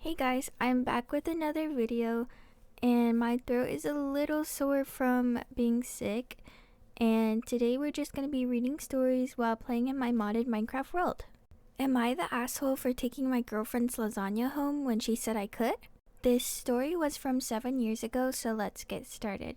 Hey guys, I'm back with another video and my throat is a little sore from being sick, and today we're just going to be reading stories while playing in my modded Minecraft world. Am I the asshole for taking my girlfriend's lasagna home when she said I could? This story was from 7 years ago, so let's get started.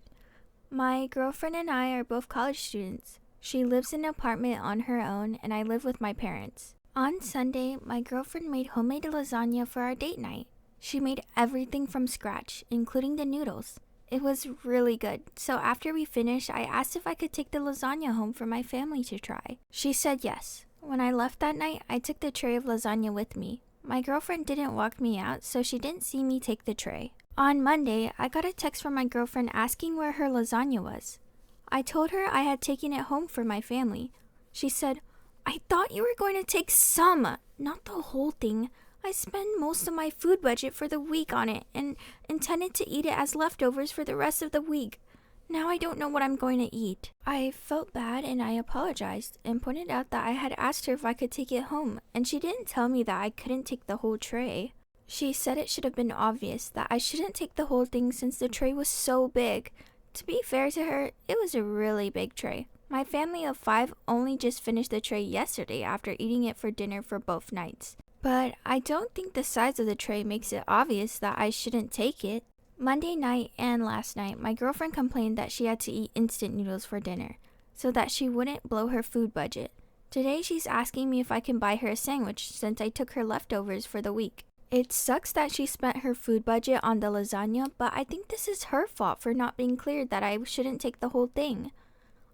My girlfriend and I are both college students. She lives in an apartment on her own and I live with my parents. On Sunday, my girlfriend made homemade lasagna for our date night. She made everything from scratch, including the noodles. It was really good, so after we finished, I asked if I could take the lasagna home for my family to try. She said yes. When I left that night, I took the tray of lasagna with me. My girlfriend didn't walk me out, so she didn't see me take the tray. On Monday, I got a text from my girlfriend asking where her lasagna was. I told her I had taken it home for my family. She said, "I thought you were going to take some, not the whole thing. I spent most of my food budget for the week on it and intended to eat it as leftovers for the rest of the week. Now I don't know what I'm going to eat." I felt bad and I apologized and pointed out that I had asked her if I could take it home, and she didn't tell me that I couldn't take the whole tray. She said it should have been obvious that I shouldn't take the whole thing since the tray was so big. To be fair to her, it was a really big tray. My family of 5 only just finished the tray yesterday after eating it for dinner for both nights. But I don't think the size of the tray makes it obvious that I shouldn't take it. Monday night and last night, my girlfriend complained that she had to eat instant noodles for dinner, so that she wouldn't blow her food budget. Today she's asking me if I can buy her a sandwich since I took her leftovers for the week. It sucks that she spent her food budget on the lasagna, but I think this is her fault for not being clear that I shouldn't take the whole thing.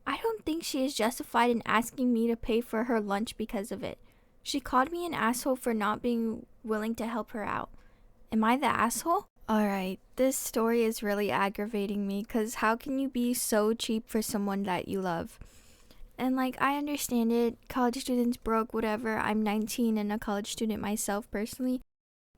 I don't think she is justified in asking me to pay for her lunch because of it. She called me an asshole for not being willing to help her out. Am I the asshole? Alright, this story is really aggravating me because how can you be so cheap for someone that you love? And I understand it, college students broke, whatever. I'm 19 and a college student myself personally.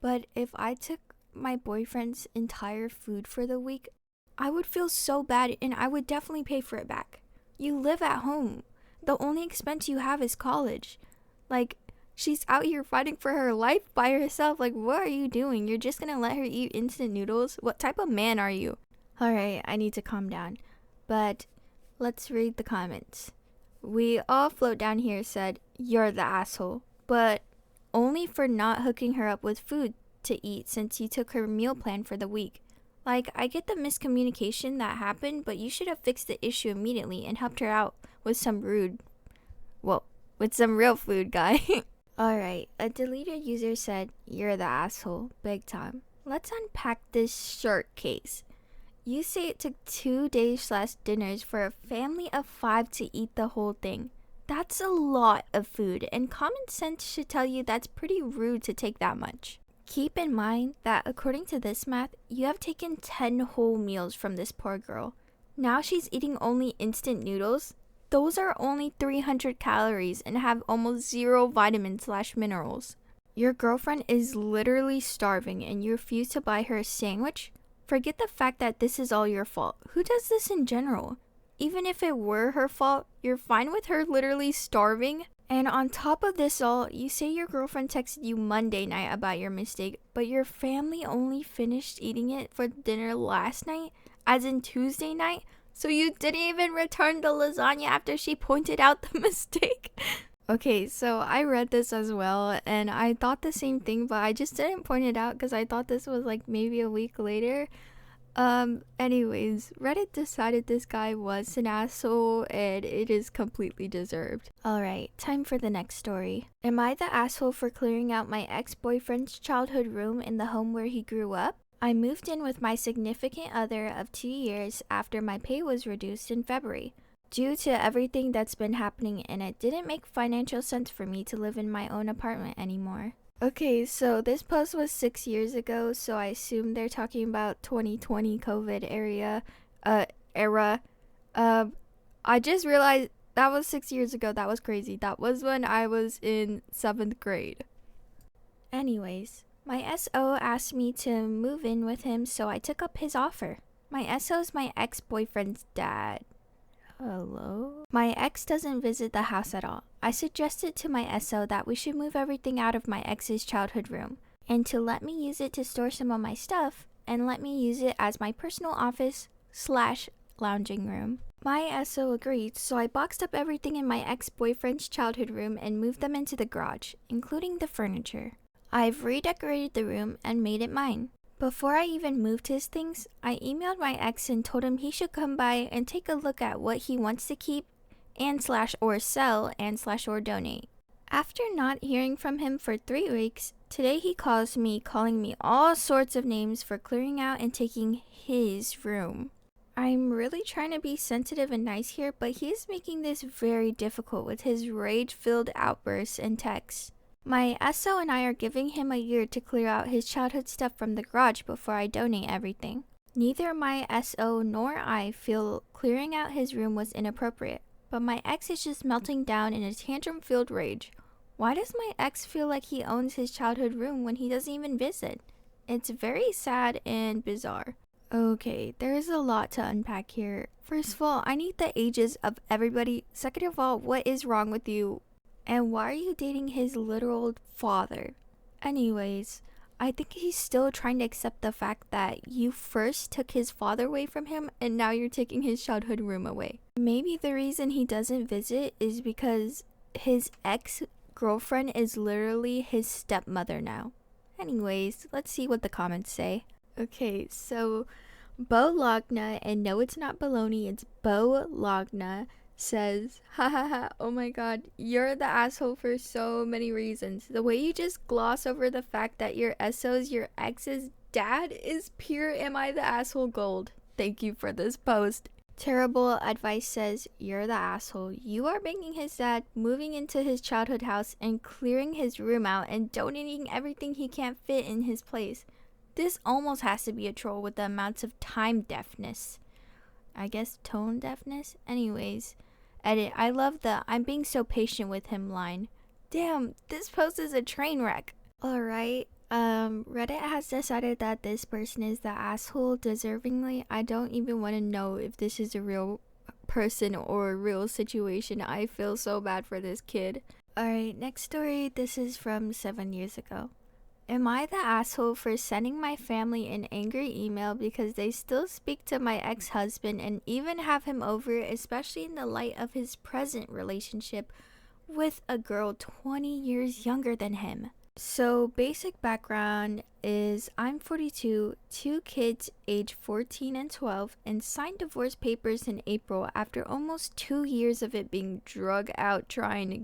But if I took my boyfriend's entire food for the week, I would feel so bad and I would definitely pay for it back. You live at home. The only expense you have is college. She's out here fighting for her life by herself. What are you doing? You're just gonna let her eat instant noodles? What type of man are you? Alright, I need to calm down. But let's read the comments. We all float down here said, "You're the asshole." But only for not hooking her up with food to eat since you took her meal plan for the week. I get the miscommunication that happened, but you should have fixed the issue immediately and helped her out with some real food, guy. Alright, a deleted user said, "You're the asshole, big time. Let's unpack this short case. You say it took 2 days/dinners for a family of 5 to eat the whole thing. That's a lot of food, and common sense should tell you that's pretty rude to take that much. Keep in mind that according to this math, you have taken 10 whole meals from this poor girl. Now she's eating only instant noodles? Those are only 300 calories and have almost 0 vitamins/minerals. Your girlfriend is literally starving and you refuse to buy her a sandwich? Forget the fact that this is all your fault. Who does this in general? Even if it were her fault, you're fine with her literally starving? And on top of this all, you say your girlfriend texted you Monday night about your mistake, but your family only finished eating it for dinner last night, as in Tuesday night? So you didn't even return the lasagna after she pointed out the mistake? Okay, so I read this as well, and I thought the same thing, but I just didn't point it out because I thought this was maybe a week later. Anyways, Reddit decided this guy was an asshole and it is completely deserved. Alright, time for the next story. Am I the asshole for clearing out my ex-boyfriend's childhood room in the home where he grew up? I moved in with my significant other of 2 years after my pay was reduced in February. Due to everything that's been happening, and it didn't make financial sense for me to live in my own apartment anymore. Okay, so this post was 6 years ago, so I assume they're talking about 2020 COVID era. I just realized that was 6 years ago. That was crazy. That was when I was in 7th grade. Anyways, my SO asked me to move in with him, so I took up his offer. My SO's my ex-boyfriend's dad. Hello? My ex doesn't visit the house at all. I suggested to my SO that we should move everything out of my ex's childhood room. and to let me use it to store some of my stuff and let me use it as my personal office / lounging room. My SO agreed, so I boxed up everything in my ex-boyfriend's childhood room and moved them into the garage, including the furniture. I've redecorated the room and made it mine. Before I even moved his things, I emailed my ex and told him he should come by and take a look at what he wants to keep and / or sell and / or donate. After not hearing from him for 3 weeks, today he calls me, calling me all sorts of names for clearing out and taking his room. I'm really trying to be sensitive and nice here, but he is making this very difficult with his rage-filled outbursts and texts. My SO and I are giving him a year to clear out his childhood stuff from the garage before I donate everything. Neither my SO nor I feel clearing out his room was inappropriate, but my ex is just melting down in a tantrum-filled rage. Why does my ex feel like he owns his childhood room when he doesn't even visit? It's very sad and bizarre. Okay, there's a lot to unpack here. First of all, I need the ages of everybody. Second of all, what is wrong with you? And why are you dating his literal father? Anyways, I think he's still trying to accept the fact that you first took his father away from him and now you're taking his childhood room away. Maybe the reason he doesn't visit is because his ex-girlfriend is literally his stepmother now. Anyways, let's see what the comments say. Okay, so Bologna, and no, it's not baloney, it's Bologna, says, hahaha, oh my god, you're the asshole for so many reasons. The way you just gloss over the fact that your SO's your ex's dad is pure am I the asshole gold. Thank you for this post. Terrible advice says, you're the asshole. You are banging his dad, moving into his childhood house, and clearing his room out and donating everything he can't fit in his place. This almost has to be a troll with the amounts of time deafness. I guess tone deafness? Anyways, edit, I love the I'm being so patient with him line. Damn, this post is a train wreck. Alright, Reddit has decided that this person is the asshole deservingly. I don't even want to know if this is a real person or a real situation. I feel so bad for this kid. Alright, next story. This is from 7 years ago. Am I the asshole for sending my family an angry email because they still speak to my ex-husband and even have him over, especially in the light of his present relationship with a girl 20 years younger than him? So basic background is I'm 42, 2 kids age 14 and 12, and signed divorce papers in April after almost 2 years of it being drug out trying to...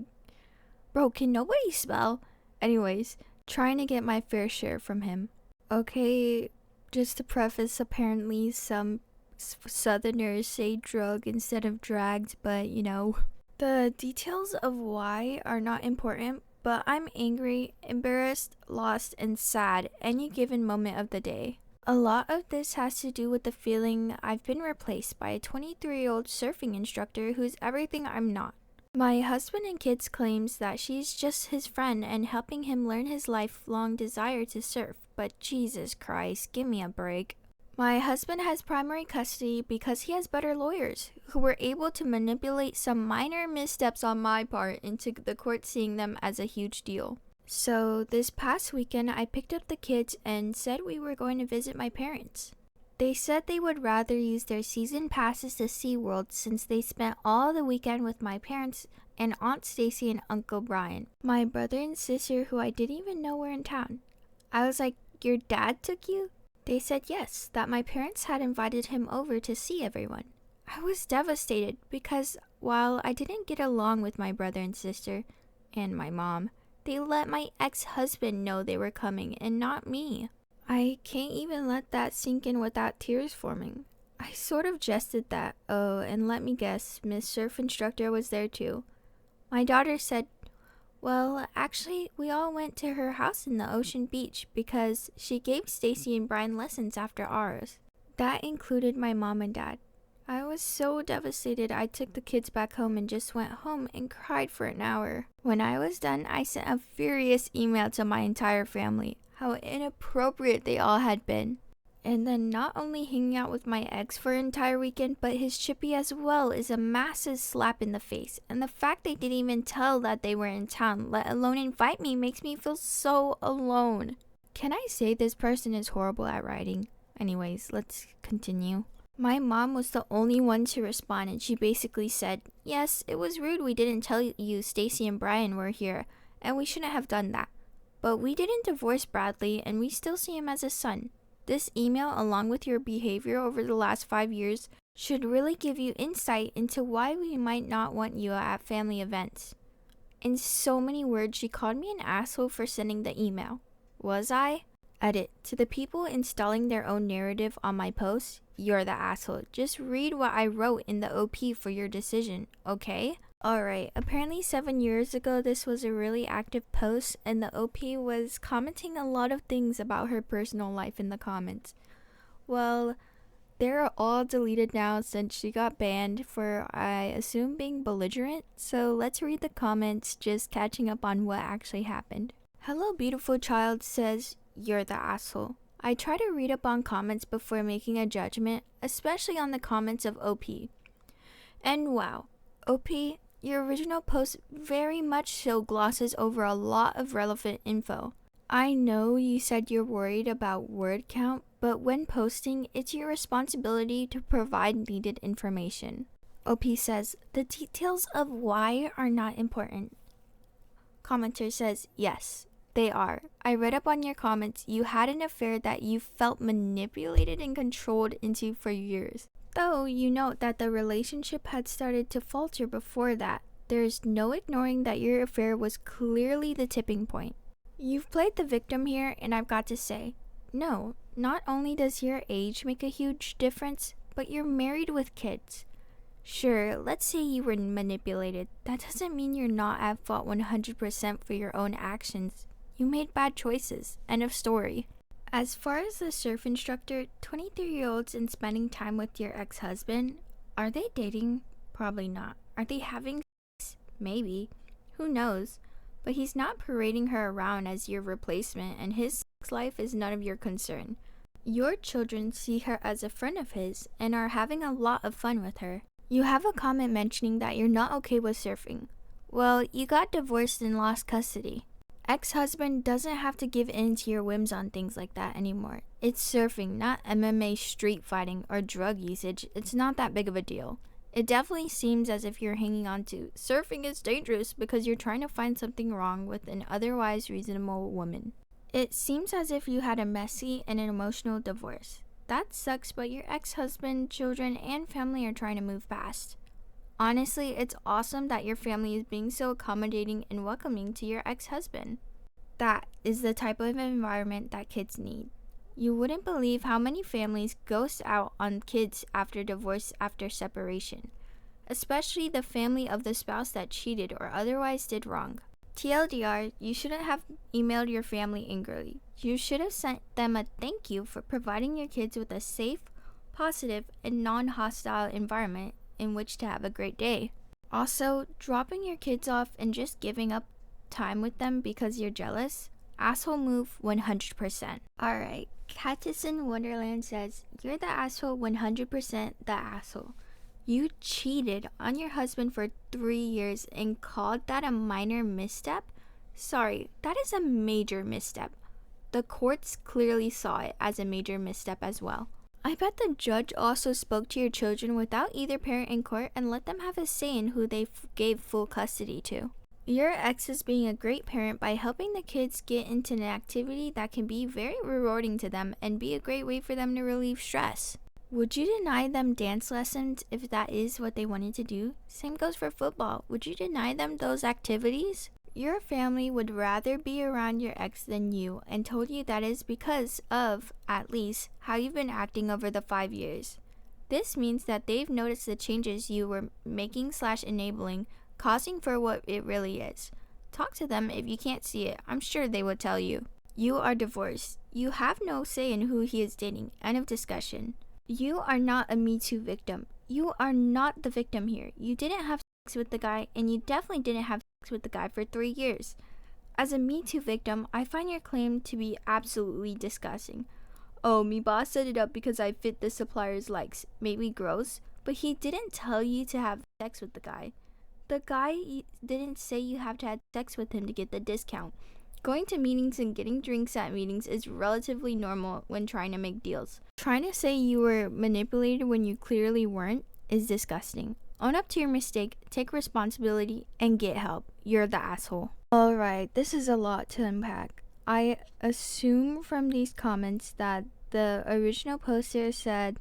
Bro, can nobody spell? Anyways, trying to get my fair share from him. Okay, just to preface, apparently some southerners say drug instead of dragged, but you know. The details of why are not important, but I'm angry, embarrassed, lost, and sad any given moment of the day. A lot of this has to do with the feeling I've been replaced by a 23-year-old surfing instructor who's everything I'm not. My husband and kids claims that she's just his friend and helping him learn his lifelong desire to surf, but Jesus Christ, give me a break. My husband has primary custody because he has better lawyers who were able to manipulate some minor missteps on my part into the court seeing them as a huge deal. So this past weekend I picked up the kids and said we were going to visit my parents. They said they would rather use their season passes to SeaWorld since they spent all the weekend with my parents and Aunt Stacy and Uncle Brian, my brother and sister who I didn't even know were in town. I was like, your dad took you? They said yes, that my parents had invited him over to see everyone. I was devastated because while I didn't get along with my brother and sister and my mom, they let my ex-husband know they were coming and not me. I can't even let that sink in without tears forming. I sort of jested that, oh, and let me guess, Miss Surf Instructor was there too. My daughter said, well, actually, we all went to her house in the Ocean Beach because she gave Stacy and Brian lessons after ours. That included my mom and dad. I was so devastated I took the kids back home and just went home and cried for an hour. When I was done, I sent a furious email to my entire family. How inappropriate they all had been. And then not only hanging out with my ex for an entire weekend, but his chippy as well is a massive slap in the face. And the fact they didn't even tell that they were in town, let alone invite me, makes me feel so alone. Can I say this person is horrible at writing? Anyways, let's continue. My mom was the only one to respond, and she basically said, "Yes, it was rude we didn't tell you Stacy and Brian were here, and we shouldn't have done that. But we didn't divorce Bradley, and we still see him as a son. This email, along with your behavior over the last 5 years, should really give you insight into why we might not want you at family events." In so many words, she called me an asshole for sending the email. Was I? Edit. To the people installing their own narrative on my post, you're the asshole. Just read what I wrote in the OP for your decision, okay? Alright, apparently 7 years ago this was a really active post, and the OP was commenting a lot of things about her personal life in the comments. Well, they're all deleted now since she got banned for, I assume, being belligerent. So let's read the comments, just catching up on what actually happened. Hello Beautiful Child says, "You're the asshole." I try to read up on comments before making a judgment, especially on the comments of OP. And wow, OP, your original post very much so glosses over a lot of relevant info. I know you said you're worried about word count, but when posting, it's your responsibility to provide needed information. OP says, "The details of why are not important." Commenter says, "Yes, they are. I read up on your comments. You had an affair that you felt manipulated and controlled into for years. Though you note that the relationship had started to falter before that, there's no ignoring that your affair was clearly the tipping point. You've played the victim here, and I've got to say, no, not only does your age make a huge difference, but you're married with kids. Sure, let's say you were manipulated. That doesn't mean you're not at fault 100% for your own actions. You made bad choices. End of story." As far as the surf instructor, 23-year-olds and spending time with your ex-husband, are they dating? Probably not. Are they having sex? Maybe. Who knows? But he's not parading her around as your replacement, and his sex life is none of your concern. Your children see her as a friend of his and are having a lot of fun with her. You have a comment mentioning that you're not okay with surfing. Well, you got divorced and lost custody. Ex-husband doesn't have to give in to your whims on things like that anymore. It's surfing, not MMA, street fighting, or drug usage. It's not that big of a deal. It definitely seems as if you're hanging on to "surfing is dangerous" because you're trying to find something wrong with an otherwise reasonable woman. It seems as if you had a messy and an emotional divorce. That sucks, but your ex-husband, children, and family are trying to move past. Honestly, it's awesome that your family is being so accommodating and welcoming to your ex-husband. That is the type of environment that kids need. You wouldn't believe how many families ghost out on kids after divorce after separation, especially the family of the spouse that cheated or otherwise did wrong. TLDR, you shouldn't have emailed your family angrily. You should have sent them a thank you for providing your kids with a safe, positive, and non-hostile environment in which to have a great day. Also, dropping your kids off and just giving up time with them because you're jealous? Asshole move 100%. Alright, Cactus in Wonderland says, "You're the asshole 100% the asshole. You cheated on your husband for 3 years and called that a minor misstep? Sorry, that is a major misstep. The courts clearly saw it as a major misstep as well. I bet the judge also spoke to your children without either parent in court and let them have a say in who they gave full custody to. Your ex is being a great parent by helping the kids get into an activity that can be very rewarding to them and be a great way for them to relieve stress. Would you deny them dance lessons if that is what they wanted to do? Same goes for football. Would you deny them those activities? Your family would rather be around your ex than you and told you that is because of, at least, how you've been acting over the 5 years. This means that they've noticed the changes you were making/enabling, causing for what it really is. Talk to them if you can't see it. I'm sure they would tell you. You are divorced. You have no say in who he is dating. End of discussion. You are not a Me Too victim. You are not the victim here. You didn't have sex with the guy, and you definitely didn't have sex with the guy for 3 years. As a Me Too victim, I find your claim to be absolutely disgusting. Oh, me boss set it up because I fit the supplier's likes. Maybe gross, but he didn't tell you to have sex with the guy. The guy didn't say you have to have sex with him to get the discount. Going to meetings and getting drinks at meetings is relatively normal when trying to make deals. Trying to say you were manipulated when you clearly weren't is disgusting. Own up to your mistake, take responsibility, and get help. You're the asshole. Alright, this is a lot to unpack. I assume from these comments that the original poster said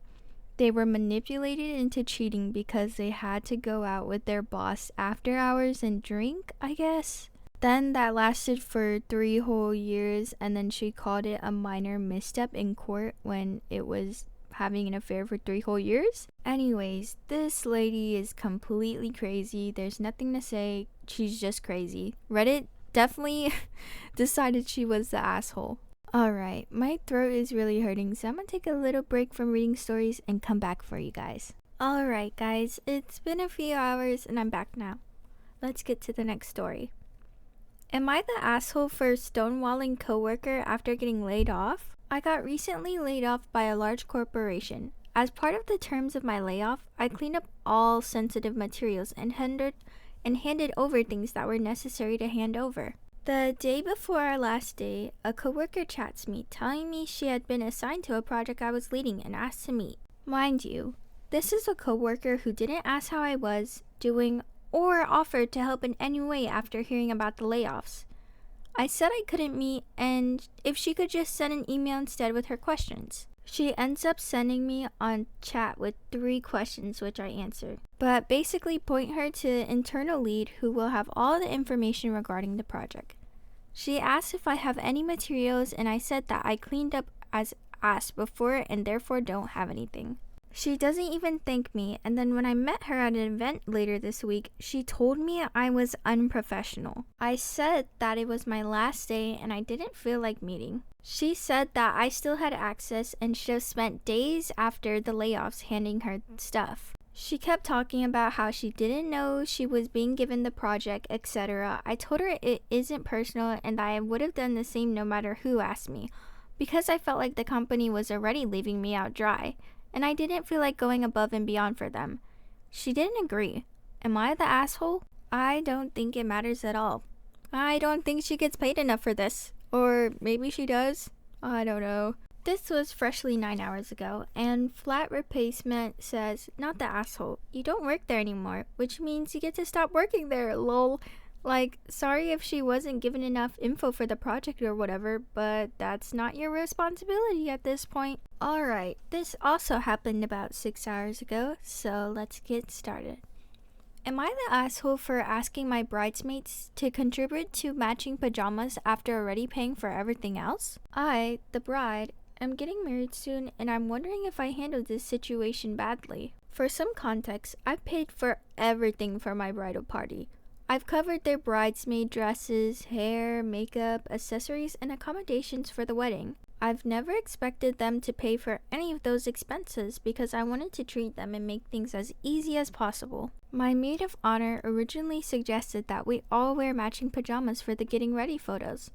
they were manipulated into cheating because they had to go out with their boss after hours and drink, I guess. Then that lasted for 3 whole years, and then she called it a minor misstep in court when it was having an affair for 3 whole years. Anyways, this lady is completely crazy. There's nothing to say. She's just crazy. Reddit definitely decided she was the asshole. Alright, my throat is really hurting, so I'm gonna take a little break from reading stories and come back for you guys. Alright guys, it's been a few hours and I'm back now. Let's get to the next story. Am I the asshole for stonewalling coworker after getting laid off? I got recently laid off by a large corporation. As part of the terms of my layoff, I cleaned up all sensitive materials and handed over things that were necessary to hand over. The day before our last day, a coworker chats me, telling me she had been assigned to a project I was leading and asked to meet. Mind you, this is a coworker who didn't ask how I was doing or offered to help in any way after hearing about the layoffs. I said I couldn't meet and if she could just send an email instead with her questions. She ends up sending me on chat with 3 questions which I answered, but basically point her to the internal lead who will have all the information regarding the project. She asked if I have any materials and I said that I cleaned up as asked before and therefore don't have anything. She doesn't even thank me, and then when I met her at an event later this week, she told me I was unprofessional. I said that it was my last day and I didn't feel like meeting. She said that I still had access and should have spent days after the layoffs handing her stuff. She kept talking about how she didn't know she was being given the project, etc. I told her it isn't personal and that I would have done the same no matter who asked me, because I felt like the company was already leaving me out dry, and I didn't feel like going above and beyond for them. She didn't agree. Am I the asshole? I don't think it matters at all. I don't think she gets paid enough for this. Or maybe she does. I don't know. This was freshly 9 hours ago, and Flat Replacement says, not the asshole. You don't work there anymore, which means you get to stop working there, lol. Like, sorry if she wasn't given enough info for the project or whatever, but that's not your responsibility at this point. Alright, this also happened about 6 hours ago, so let's get started. Am I the asshole for asking my bridesmaids to contribute to matching pajamas after already paying for everything else? I, the bride, am getting married soon and I'm wondering if I handled this situation badly. For some context, I've paid for everything for my bridal party. I've covered their bridesmaid dresses, hair, makeup, accessories, and accommodations for the wedding. I've never expected them to pay for any of those expenses because I wanted to treat them and make things as easy as possible. My maid of honor originally suggested that we all wear matching pajamas for the getting ready photos.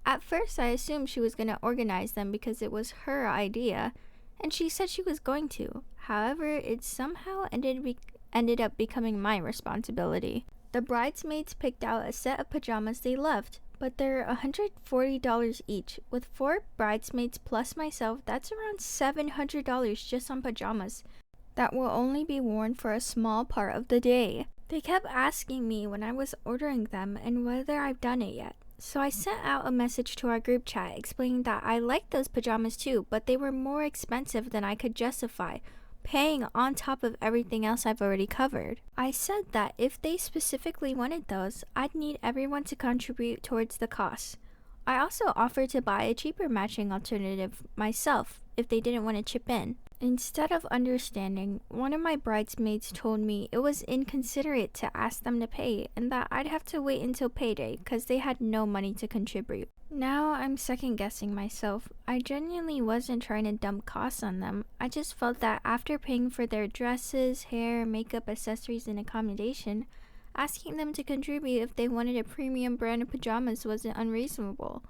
At first, I assumed she was going to organize them because it was her idea, and she said she was going to. However, it somehow ended up becoming my responsibility. The bridesmaids picked out a set of pajamas they loved, but they're $140 each. With 4 bridesmaids plus myself, that's around $700 just on pajamas that will only be worn for a small part of the day. They kept asking me when I was ordering them and whether I've done it yet. So I sent out a message to our group chat explaining that I liked those pajamas too, but they were more expensive than I could justify, paying on top of everything else I've already covered. I said that if they specifically wanted those, I'd need everyone to contribute towards the cost. I also offered to buy a cheaper matching alternative myself if they didn't want to chip in. Instead of understanding, one of my bridesmaids told me it was inconsiderate to ask them to pay and that I'd have to wait until payday because they had no money to contribute. Now I'm second guessing myself. I genuinely wasn't trying to dump costs on them. I just felt that after paying for their dresses, hair, makeup, accessories, and accommodation, asking them to contribute if they wanted a premium brand of pajamas wasn't unreasonable.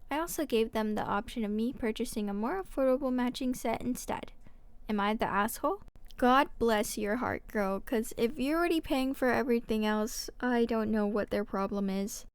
I also gave them the option of me purchasing a more affordable matching set instead. Am I the asshole? God bless your heart, girl, because if you're already paying for everything else, I don't know what their problem is.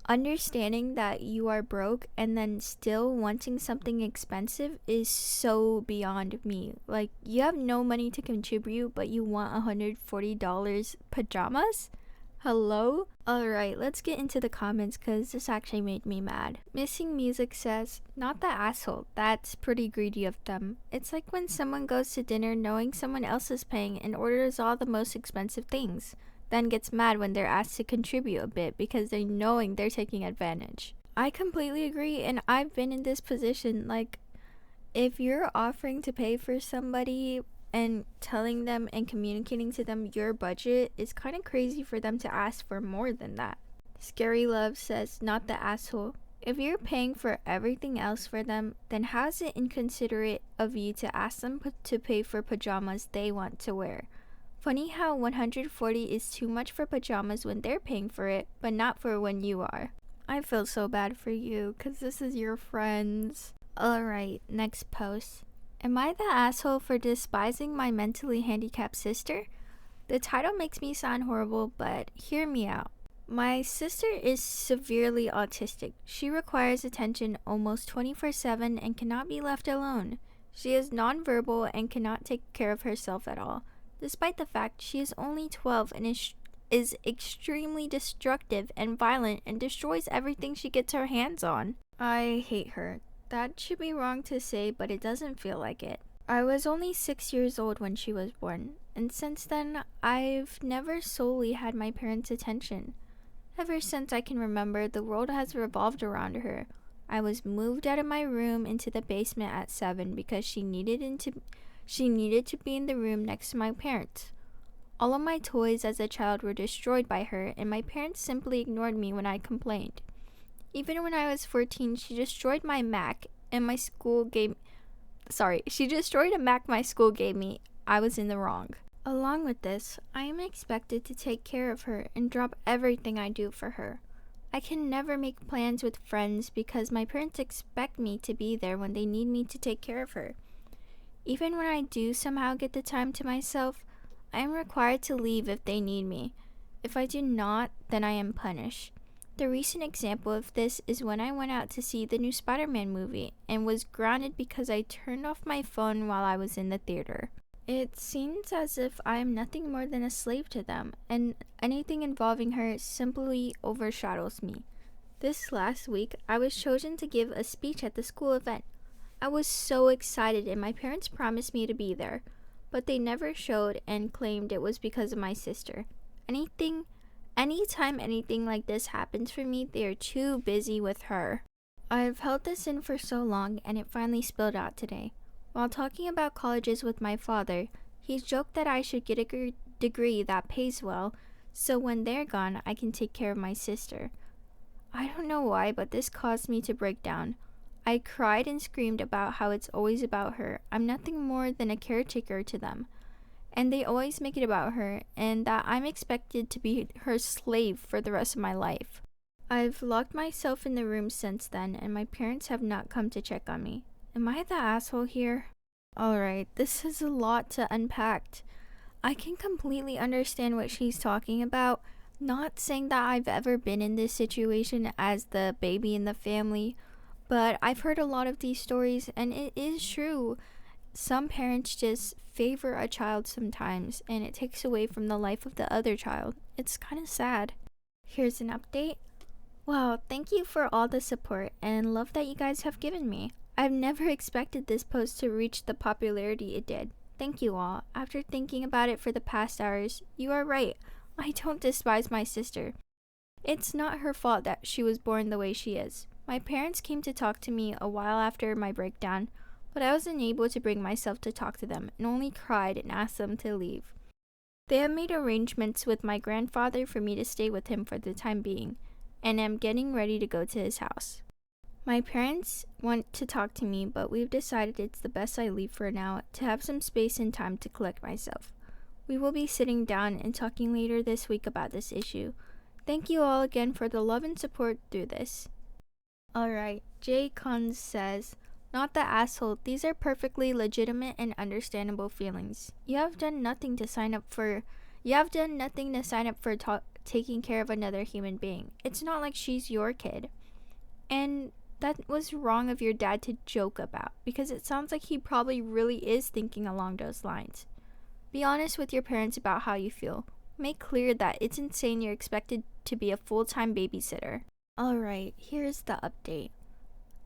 Understanding that you are broke and then still wanting something expensive is so beyond me. Like, you have no money to contribute, but you want $140 pajamas? Hello? Alright, let's get into the comments because this actually made me mad. Missing Music says, not the asshole, that's pretty greedy of them. It's like when someone goes to dinner knowing someone else is paying and orders all the most expensive things, then gets mad when they're asked to contribute a bit because they're knowing they're taking advantage. I completely agree, and I've been in this position. Like, if you're offering to pay for somebody and telling them and communicating to them your budget, is kind of crazy for them to ask for more than that. Scary Love says, not the asshole. If you're paying for everything else for them, then how is it inconsiderate of you to ask them to pay for pajamas they want to wear? Funny how 140 is too much for pajamas when they're paying for it, but not for when you are. I feel so bad for you, cause this is your friends. Alright, next post. Am I the asshole for despising my mentally handicapped sister? The title makes me sound horrible, but hear me out. My sister is severely autistic. She requires attention almost 24/7 and cannot be left alone. She is nonverbal and cannot take care of herself at all, despite the fact she is only 12 and is extremely destructive and violent and destroys everything she gets her hands on. I hate her. That should be wrong to say, but it doesn't feel like it. I was only 6 years old when she was born, and since then, I've never solely had my parents' attention. Ever since I can remember, the world has revolved around her. I was moved out of my room into the basement at 7 because she needed to be in the room next to my parents. All of my toys as a child were destroyed by her, and my parents simply ignored me when I complained. Even when I was 14, she destroyed my Mac and she destroyed a Mac my school gave me. I was in the wrong. Along with this, I am expected to take care of her and drop everything I do for her. I can never make plans with friends because my parents expect me to be there when they need me to take care of her. Even when I do somehow get the time to myself, I am required to leave if they need me. If I do not, then I am punished. The recent example of this is when I went out to see the new Spider-Man movie and was grounded because I turned off my phone while I was in the theater. It seems as if I am nothing more than a slave to them, and anything involving her simply overshadows me. This last week, I was chosen to give a speech at the school event. I was so excited and my parents promised me to be there, but they never showed and claimed it was because of my sister. Anytime anything like this happens for me, they are too busy with her. I've held this in for so long and it finally spilled out today. While talking about colleges with my father, he joked that I should get a degree that pays well, so when they're gone, I can take care of my sister. I don't know why, but this caused me to break down. I cried and screamed about how it's always about her. I'm nothing more than a caretaker to them. And they always make it about her, and that I'm expected to be her slave for the rest of my life. I've locked myself in the room since then, and my parents have not come to check on me. Am I the asshole here? Alright, this is a lot to unpack. I can completely understand what she's talking about. Not saying that I've ever been in this situation as the baby in the family, but I've heard a lot of these stories, and it is true. Some parents just favor a child sometimes, and it takes away from the life of the other child. It's kind of sad. Here's an update. Wow, thank you for all the support and love that you guys have given me. I've never expected this post to reach the popularity it did. Thank you all. After thinking about it for the past hours, you are right. I don't despise my sister. It's not her fault that she was born the way she is. My parents came to talk to me a while after my breakdown, but I wasn't able to bring myself to talk to them and only cried and asked them to leave. They have made arrangements with my grandfather for me to stay with him for the time being, and am getting ready to go to his house. My parents want to talk to me, but we've decided it's the best I leave for now to have some space and time to collect myself. We will be sitting down and talking later this week about this issue. Thank you all again for the love and support through this. Alright, Jay Cons says, not the asshole, these are perfectly legitimate and understandable feelings. You have done nothing to sign up for taking care of another human being. It's not like she's your kid. And that was wrong of your dad to joke about, because it sounds like he probably really is thinking along those lines. Be honest with your parents about how you feel. Make clear that it's insane you're expected to be a full-time babysitter. Alright, here's the update.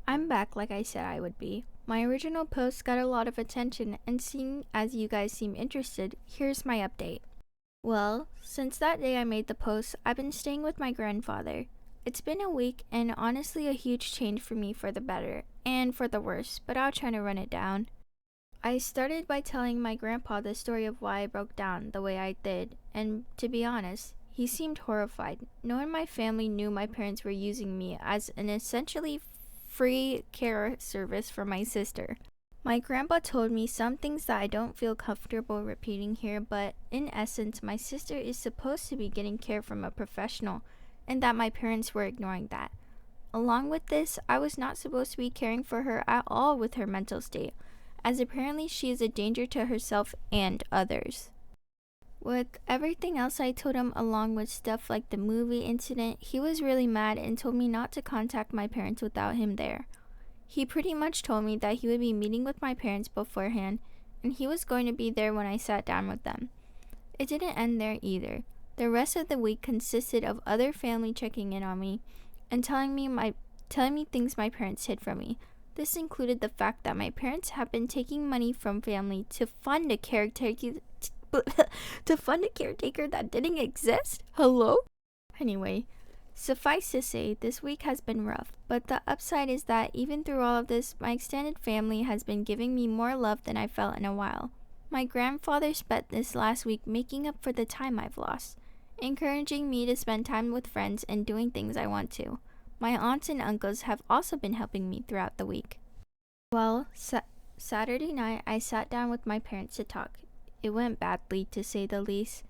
I'm back like I said I would be. My original post got a lot of attention, and seeing as you guys seem interested, here's my update. Well, since that day I made the post, I've been staying with my grandfather. It's been a week, and honestly a huge change for me for the better, and for the worse, but I'll try to run it down. I started by telling my grandpa the story of why I broke down the way I did, and to be honest, he seemed horrified. No one in my family knew my parents were using me as an essentially free care service for my sister. My grandpa told me some things that I don't feel comfortable repeating here, but in essence, my sister is supposed to be getting care from a professional, and that my parents were ignoring that. Along with this, I was not supposed to be caring for her at all with her mental state, as apparently she is a danger to herself and others. With everything else I told him, along with stuff like the movie incident, he was really mad and told me not to contact my parents without him there. He pretty much told me that he would be meeting with my parents beforehand, and he was going to be there when I sat down with them. It didn't end there either. The rest of the week consisted of other family checking in on me and telling me things my parents hid from me. This included the fact that my parents have been taking money from family to fund a caretaker that didn't exist? Hello? Anyway, suffice to say, this week has been rough, but the upside is that even through all of this, my extended family has been giving me more love than I felt in a while. My grandfather spent this last week making up for the time I've lost, encouraging me to spend time with friends and doing things I want to. My aunts and uncles have also been helping me throughout the week. Well, Saturday night I sat down with my parents to talk. It went badly, to say the least.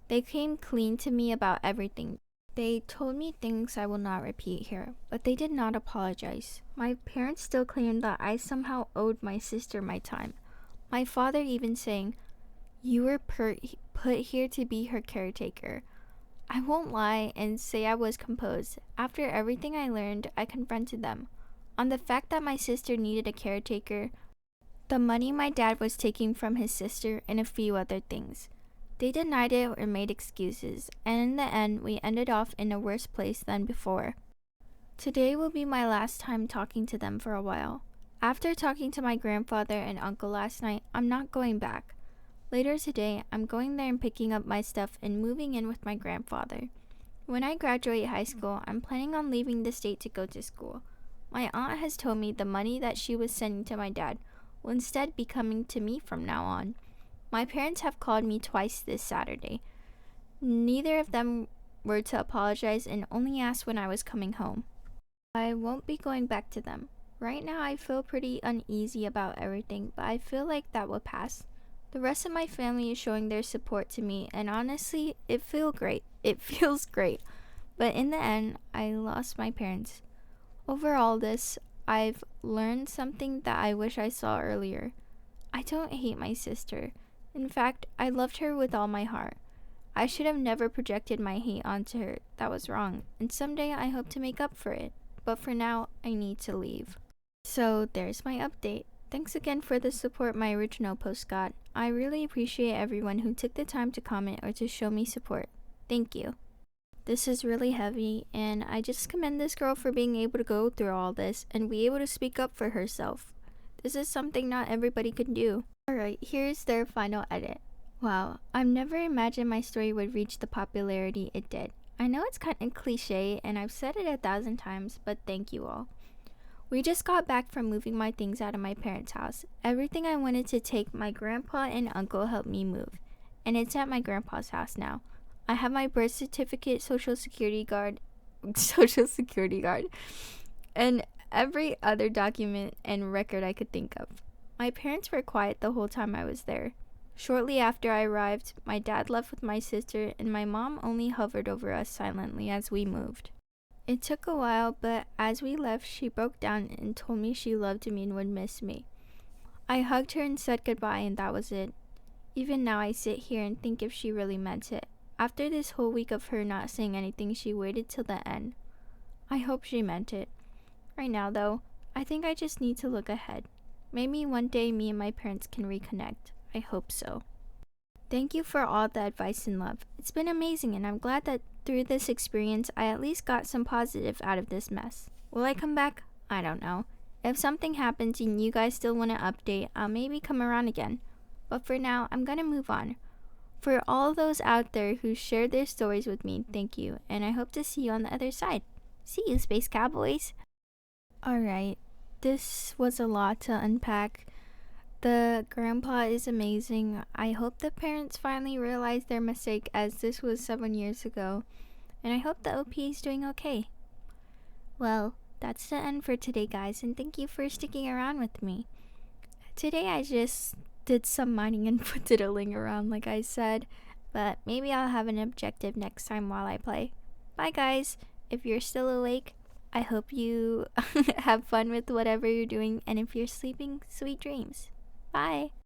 They came clean to me about everything. They told me things I will not repeat here, but they did not apologize. My parents still claimed that I somehow owed my sister my time. My father even saying, "You were put here to be her caretaker." I won't lie and say I was composed. After everything I learned, I confronted them on the fact that my sister needed a caretaker, the money my dad was taking from his sister, and a few other things. They denied it or made excuses, and in the end, we ended off in a worse place than before. Today will be my last time talking to them for a while. After talking to my grandfather and uncle last night, I'm not going back. Later today, I'm going there and picking up my stuff and moving in with my grandfather. When I graduate high school, I'm planning on leaving the state to go to school. My aunt has told me the money that she was sending to my dad will instead be coming to me from now on. My parents have called me twice this Saturday. Neither of them were to apologize and only asked when I was coming home. I won't be going back to them. Right now I feel pretty uneasy about everything, but I feel like that will pass. The rest of my family is showing their support to me, and honestly, it feels great. But in the end, I lost my parents. Over all this, I've learned something that I wish I saw earlier. I don't hate my sister. In fact, I loved her with all my heart. I should have never projected my hate onto her. That was wrong, and someday I hope to make up for it. But for now, I need to leave. So there's my update. Thanks again for the support my original post got. I really appreciate everyone who took the time to comment or to show me support. Thank you. This is really heavy, and I just commend this girl for being able to go through all this and be able to speak up for herself. This is something not everybody can do. Alright, here's their final edit. Wow, I've never imagined my story would reach the popularity it did. I know it's kind of cliche, and I've said it 1,000 times, but thank you all. We just got back from moving my things out of my parents' house. Everything I wanted to take, my grandpa and uncle helped me move, and it's at my grandpa's house now. I have my birth certificate, social security card, and every other document and record I could think of. My parents were quiet the whole time I was there. Shortly after I arrived, my dad left with my sister, and my mom only hovered over us silently as we moved. It took a while, but as we left, she broke down and told me she loved me and would miss me. I hugged her and said goodbye, and that was it. Even now I sit here and think if she really meant it. After this whole week of her not saying anything, she waited till the end. I hope she meant it. Right now, though, I think I just need to look ahead. Maybe one day me and my parents can reconnect. I hope so. Thank you for all the advice and love. It's been amazing, and I'm glad that through this experience, I at least got some positive out of this mess. Will I come back? I don't know. If something happens and you guys still want to update, I'll maybe come around again. But for now, I'm gonna move on. For all those out there who shared their stories with me, thank you, and I hope to see you on the other side. See you, Space Cowboys! Alright, this was a lot to unpack. The grandpa is amazing. I hope the parents finally realized their mistake, as this was 7 years ago. And I hope the OP is doing okay. Well, that's the end for today, guys, and thank you for sticking around with me. Today I just did some mining and fiddling around like I said, but maybe I'll have an objective next time while I play. Bye guys! If you're still awake, I hope you have fun with whatever you're doing, and if you're sleeping, sweet dreams. Bye!